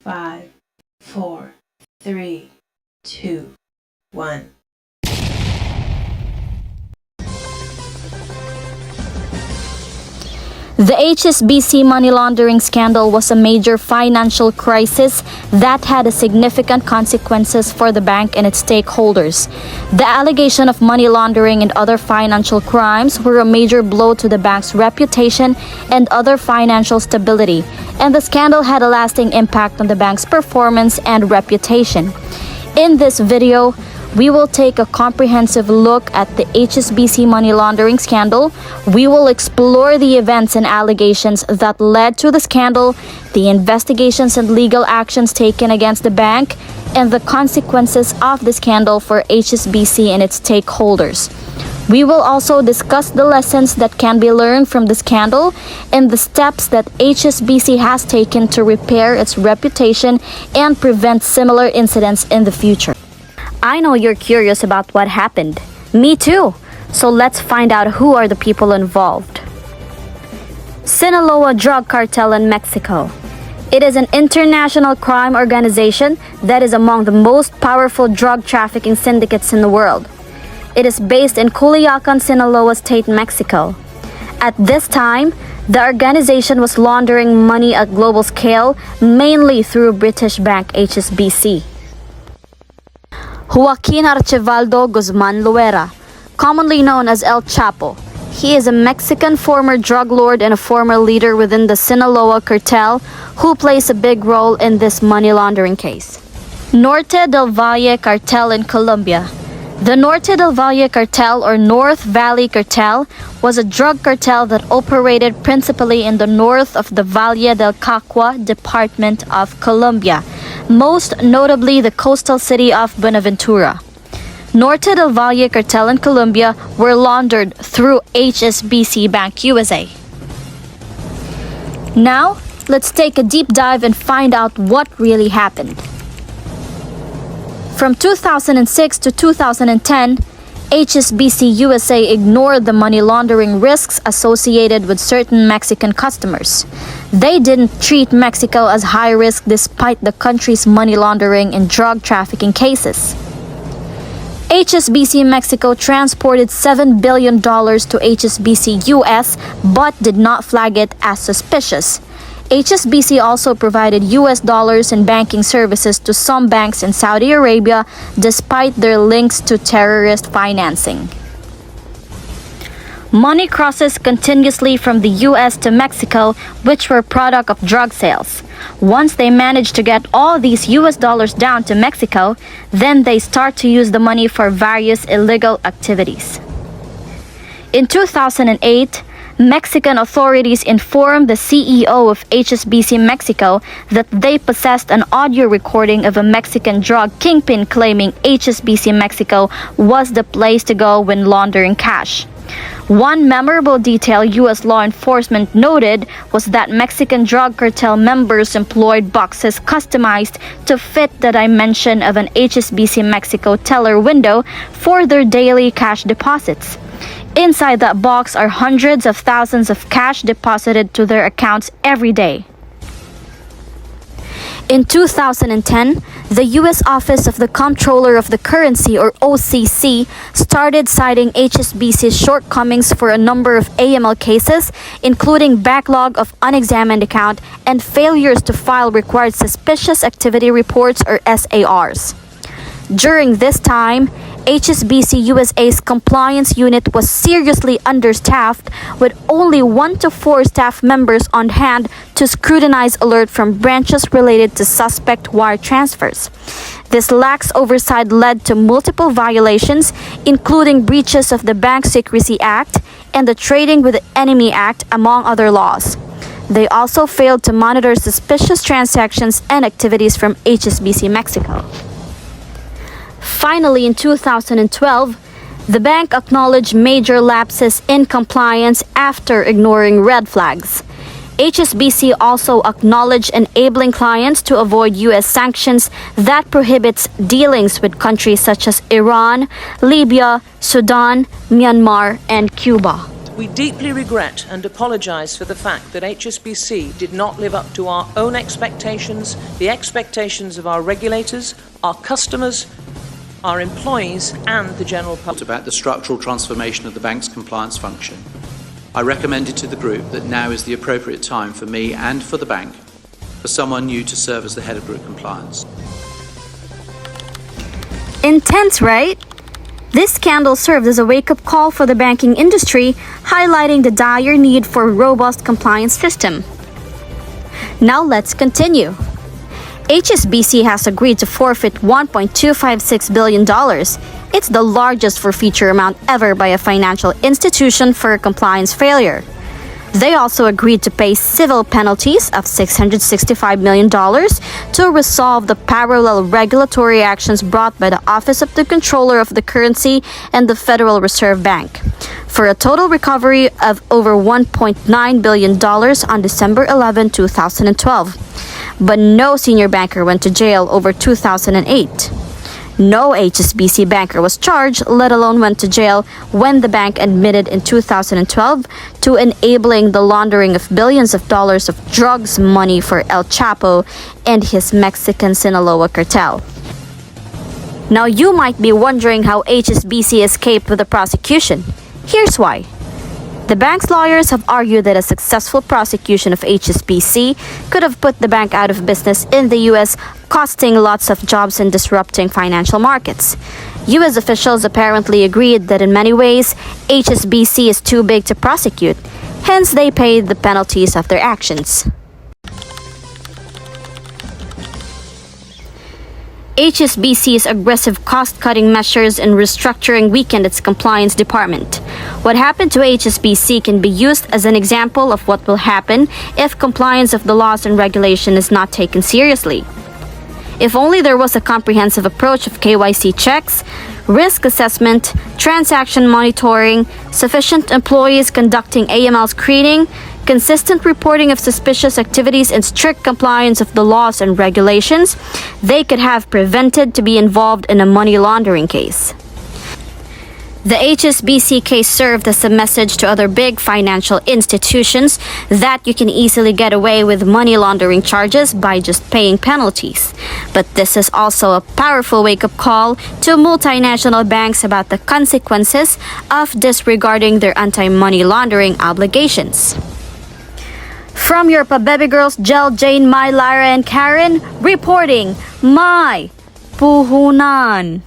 5, 4, 3, 2, 1. The HSBC money laundering scandal was a major financial crisis that had significant consequences for the bank and its stakeholders. The allegation of money laundering and other financial crimes were a major blow to the bank's reputation and other financial stability, and the scandal had a lasting impact on the bank's performance and reputation. In this video, we will take a comprehensive look at the HSBC money laundering scandal. We will explore the events and allegations that led to the scandal, the investigations and legal actions taken against the bank, and the consequences of the scandal for HSBC and its stakeholders. We will also discuss the lessons that can be learned from the scandal and the steps that HSBC has taken to repair its reputation and prevent similar incidents in the future. I know you're curious about what happened. Me too. So let's find out who are the people involved. Sinaloa Drug Cartel in Mexico. It is an international crime organization that is among the most powerful drug trafficking syndicates in the world. It is based in Culiacan, Sinaloa State, Mexico. At this time, the organization was laundering money at global scale, mainly through British bank HSBC. Joaquin Archibaldo Guzman Loera, commonly known as El Chapo. He is a Mexican former drug lord and a former leader within the Sinaloa cartel who plays a big role in this money laundering case. Norte del Valle Cartel in Colombia. The Norte del Valle Cartel, or North Valley Cartel, was a drug cartel that operated principally in the north of the Valle del Cauca department of Colombia, most notably the coastal city of Buenaventura. Norte del Valle Cartel in Colombia were laundered through HSBC Bank USA. Now, let's take a deep dive and find out what really happened. From 2006 to 2010, HSBC USA ignored the money laundering risks associated with certain Mexican customers. They didn't treat Mexico as high risk despite the country's money laundering and drug trafficking cases. HSBC Mexico transported $7 billion to HSBC US but did not flag it as suspicious. HSBC also provided US dollars and banking services to some banks in Saudi Arabia despite their links to terrorist financing. Money crosses continuously from the US to Mexico, which were product of drug sales. Once they manage to get all these US dollars down to Mexico, then they start to use the money for various illegal activities. In 2008, Mexican authorities informed the CEO of HSBC Mexico that they possessed an audio recording of a Mexican drug kingpin claiming HSBC Mexico was the place to go when laundering cash. One memorable detail U.S. law enforcement noted was that Mexican drug cartel members employed boxes customized to fit the dimension of an HSBC Mexico teller window for their daily cash deposits. Inside that box are hundreds of thousands of cash deposited to their accounts every day. In 2010, the U.S. Office of the Comptroller of the Currency, or OCC, started citing HSBC's shortcomings for a number of AML cases, including backlog of unexamined account and failures to file required suspicious activity reports, or SARs. During this time, HSBC USA's compliance unit was seriously understaffed, with only 1 to 4 staff members on hand to scrutinize alerts from branches related to suspect wire transfers. This lax oversight led to multiple violations, including breaches of the Bank Secrecy Act and the Trading with the Enemy Act, among other laws. They also failed to monitor suspicious transactions and activities from HSBC Mexico. Finally, in 2012, the bank acknowledged major lapses in compliance after ignoring red flags. HSBC also acknowledged enabling clients to avoid U.S. sanctions that prohibits dealings with countries such as Iran, Libya, Sudan, Myanmar, and Cuba. We deeply regret and apologise for the fact that HSBC did not live up to our own expectations, the expectations of our regulators, our customers, our employees and the general public. About the structural transformation of the bank's compliance function. I recommended to the group that now is the appropriate time for me and for the bank for someone new to serve as the head of group compliance. Intense, right? This scandal served as a wake-up call for the banking industry, highlighting the dire need for a robust compliance system. Now let's continue. HSBC has agreed to forfeit $1.256 billion. It's the largest forfeiture amount ever by a financial institution for a compliance failure. They also agreed to pay civil penalties of $665 million to resolve the parallel regulatory actions brought by the Office of the Controller of the Currency and the Federal Reserve Bank, for a total recovery of over $1.9 billion on December 11, 2012. But no senior banker went to jail over 2008. No HSBC banker was charged, let alone went to jail, when the bank admitted in 2012 to enabling the laundering of billions of dollars of drugs money for El Chapo and his Mexican Sinaloa cartel. Now you might be wondering how HSBC escaped with the prosecution. Here's why. The bank's lawyers have argued that a successful prosecution of HSBC could have put the bank out of business in the US, costing lots of jobs and disrupting financial markets. US officials apparently agreed that in many ways, HSBC is too big to prosecute, hence they paid the penalties of their actions. HSBC's aggressive cost-cutting measures and restructuring weakened its compliance department. What happened to HSBC can be used as an example of what will happen if compliance of the laws and regulation is not taken seriously. If only there was a comprehensive approach of KYC checks, risk assessment, transaction monitoring, sufficient employees conducting AML screening, consistent reporting of suspicious activities, and strict compliance of the laws and regulations, they could have prevented to be involved in a money laundering case. The HSBC case served as a message to other big financial institutions that you can easily get away with money laundering charges by just paying penalties. But this is also a powerful wake-up call to multinational banks about the consequences of disregarding their anti-money laundering obligations. From your pa-baby girls, Jel, Jane, Mai, Lyra, and Karen, reporting, My Puhunan.